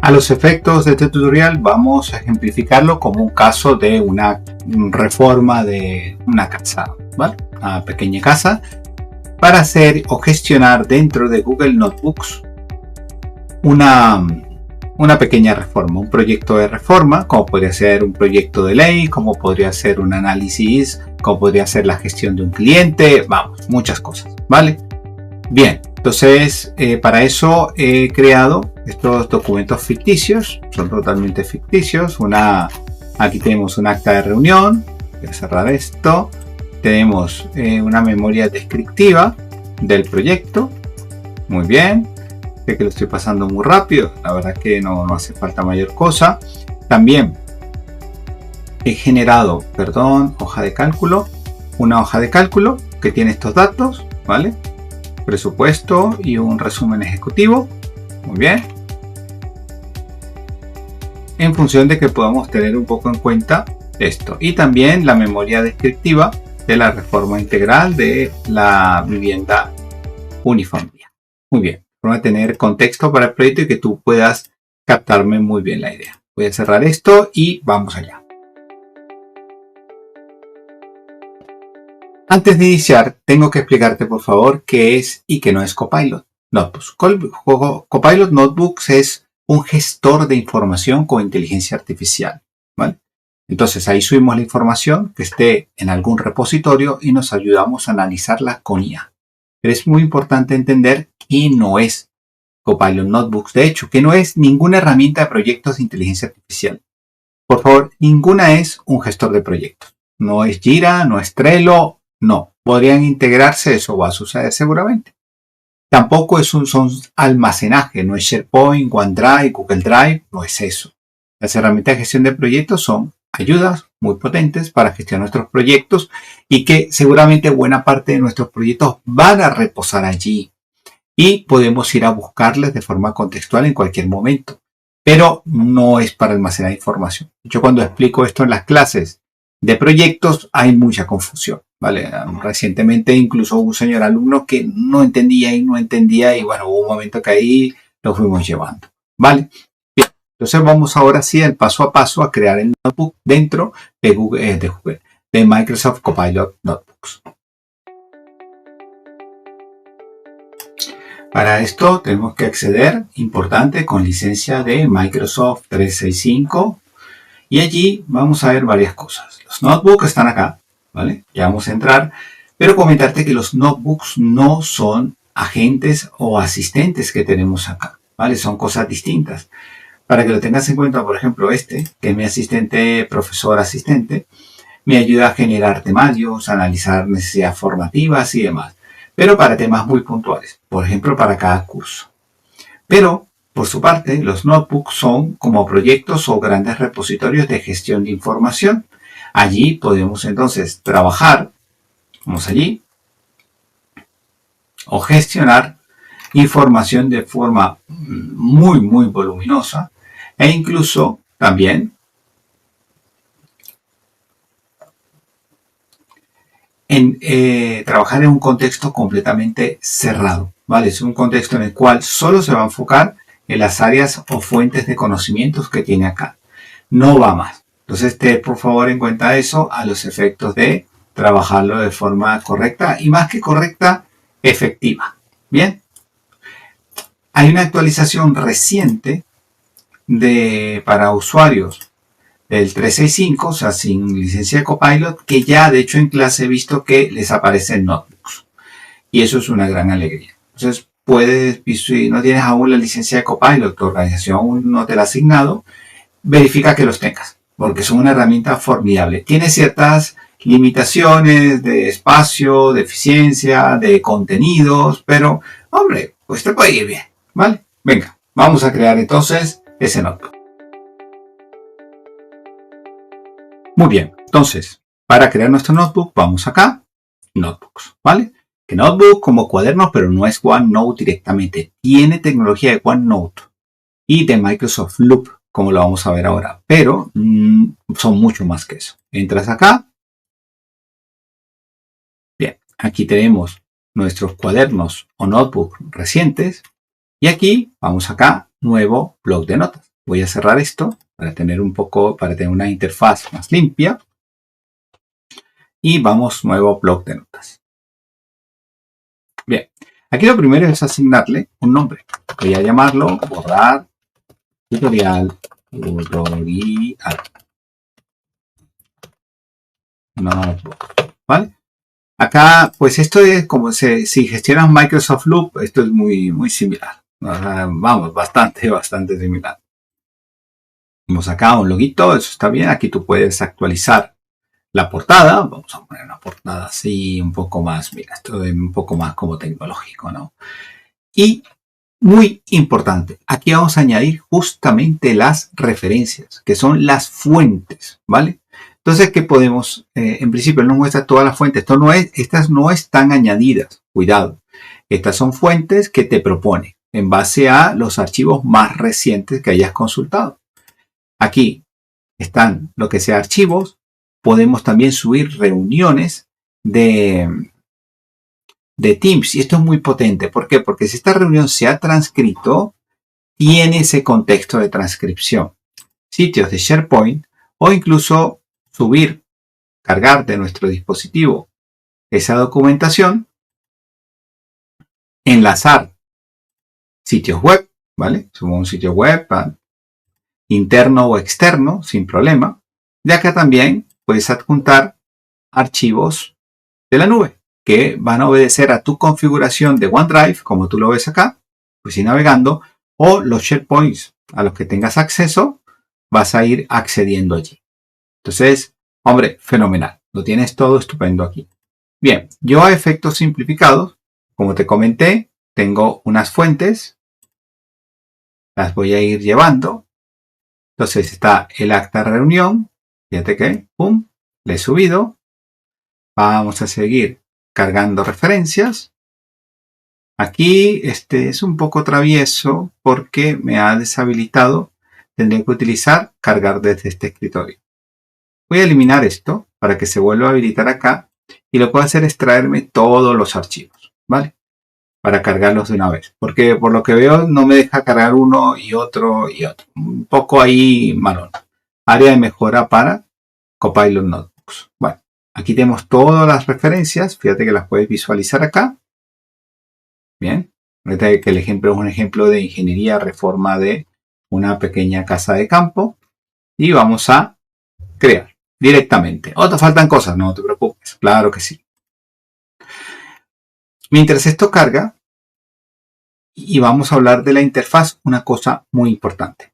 A los efectos de este tutorial vamos a ejemplificarlo como un caso de una reforma de una casa, ¿vale? Una pequeña casa para hacer o gestionar dentro de Google Notebooks una pequeña reforma, un proyecto de reforma, como podría ser un proyecto de ley, como podría ser un análisis, como podría ser la gestión de un cliente, vamos, muchas cosas, ¿vale? Bien, entonces para eso he creado estos documentos ficticios, son totalmente ficticios. Aquí tenemos un acta de reunión, voy a cerrar esto, tenemos una memoria descriptiva del proyecto, muy bien, sé que lo estoy pasando muy rápido, la verdad que no hace falta mayor cosa. También he generado, hoja de cálculo, una hoja de cálculo que tiene estos datos, ¿vale? Presupuesto y un resumen ejecutivo, muy bien, en función de que podamos tener un poco en cuenta esto, y también la memoria descriptiva de la reforma integral de la vivienda unifamiliar. Muy bien, para tener contexto para el proyecto y que tú puedas captarme muy bien la idea. Voy a cerrar esto y vamos allá. Antes de iniciar, tengo que explicarte por favor qué es y qué no es Copilot Notebooks. Copilot Notebooks es un gestor de información con inteligencia artificial, ¿vale? Entonces ahí subimos la información que esté en algún repositorio y nos ayudamos a analizarla con IA. Pero es muy importante entender qué no es Copilot Notebooks. De hecho, que no es ninguna herramienta de proyectos de inteligencia artificial. Por favor, ninguna es un gestor de proyectos. No es Jira, no es Trello. No, podrían integrarse, eso va a suceder seguramente. Tampoco es un almacenaje, no es SharePoint, OneDrive, Google Drive, no es eso. Las herramientas de gestión de proyectos son ayudas muy potentes para gestionar nuestros proyectos y que seguramente buena parte de nuestros proyectos van a reposar allí y podemos ir a buscarles de forma contextual en cualquier momento, pero no es para almacenar información. Yo cuando explico esto en las clases de proyectos hay mucha confusión, ¿vale? Recientemente incluso hubo un señor alumno que no entendía y bueno, hubo un momento que ahí lo fuimos llevando, ¿vale? Bien, entonces vamos ahora sí al paso a paso a crear el notebook dentro de Microsoft Copilot Notebooks. Para esto tenemos que acceder, importante, con licencia de Microsoft 365 y allí vamos a ver varias cosas. Los notebooks están acá, ¿vale? Ya vamos a entrar, pero comentarte que los notebooks no son agentes o asistentes que tenemos acá, ¿vale? Son cosas distintas. Para que lo tengas en cuenta, por ejemplo, que es mi asistente, profesor asistente, me ayuda a generar temarios, analizar necesidades formativas y demás, pero para temas muy puntuales, por ejemplo, para cada curso. Pero, por su parte, los notebooks son como proyectos o grandes repositorios de gestión de información. Allí podemos entonces trabajar, vamos allí, o gestionar información de forma muy voluminosa e incluso también trabajar en un contexto completamente cerrado, ¿vale? Es un contexto en el cual solo se va a enfocar en las áreas o fuentes de conocimientos que tiene acá. No va más. Entonces, por favor en cuenta eso a los efectos de trabajarlo de forma correcta y más que correcta, efectiva. Bien. Hay una actualización reciente para usuarios del 365, o sea, sin licencia de Copilot, que ya de hecho en clase he visto que les aparecen notebooks. Y eso es una gran alegría. Entonces, si no tienes aún la licencia de Copilot, tu organización aún no te la ha asignado, verifica que los tengas, porque son una herramienta formidable. Tiene ciertas limitaciones de espacio, de eficiencia, de contenidos, pero, hombre, pues te puede ir bien, ¿vale? Venga, vamos a crear entonces ese notebook. Muy bien, entonces, para crear nuestro notebook, vamos acá, Notebooks, ¿vale? Que Notebook como cuadernos, pero no es OneNote directamente. Tiene tecnología de OneNote y de Microsoft Loop, como lo vamos a ver ahora, pero son mucho más que eso. Entras acá. Bien, aquí tenemos nuestros cuadernos o notebook recientes. Y aquí, vamos acá, nuevo bloc de notas. Voy a cerrar esto para tener una interfaz más limpia. Y vamos, nuevo bloc de notas. Bien, aquí lo primero es asignarle un nombre. Voy a llamarlo borrar tutorial. ¿Vale? Acá, pues esto es como si gestionas Microsoft Loop, esto es muy similar. Vamos, bastante similar. Vamos acá un loguito, eso está bien. Aquí tú puedes actualizar la portada. Vamos a poner una portada así un poco más, mira, esto es un poco más como tecnológico, ¿no? Y muy importante, aquí vamos a añadir justamente las referencias, que son las fuentes, ¿vale? Entonces, ¿qué podemos? En principio nos muestra todas las fuentes. Estas no están añadidas, cuidado. Estas son fuentes que te propone en base a los archivos más recientes que hayas consultado. Aquí están lo que sea archivos. Podemos también subir reuniones de Teams. Y esto es muy potente. ¿Por qué? Porque si esta reunión se ha transcrito, tiene ese contexto de transcripción. Sitios de SharePoint o incluso subir, cargar de nuestro dispositivo esa documentación, enlazar sitios web, ¿vale? Subo un sitio web interno o externo, sin problema. Y acá también puedes adjuntar archivos de la nube que van a obedecer a tu configuración de OneDrive, como tú lo ves acá, pues ir navegando, o los SharePoints a los que tengas acceso, vas a ir accediendo allí. Entonces, hombre, fenomenal. Lo tienes todo estupendo aquí. Bien, yo a efectos simplificados, como te comenté, tengo unas fuentes. Las voy a ir llevando. Entonces está el acta de reunión. Fíjate que, pum, le he subido. Vamos a seguir cargando referencias. Aquí es un poco travieso porque me ha deshabilitado. Tendré que utilizar cargar desde este escritorio. Voy a eliminar esto para que se vuelva a habilitar acá y lo que voy a hacer es traerme todos los archivos, ¿vale? Para cargarlos de una vez. Porque por lo que veo no me deja cargar uno y otro y otro. Un poco ahí malón. Área de mejora para Copilot Notebooks. Bueno, aquí tenemos todas las referencias. Fíjate que las puedes visualizar acá. Bien. Fíjate que el ejemplo es un ejemplo de ingeniería reforma de una pequeña casa de campo. Y vamos a crear directamente. ¿O te faltan cosas? No te preocupes. Claro que sí. Mientras esto carga, y vamos a hablar de la interfaz, una cosa muy importante.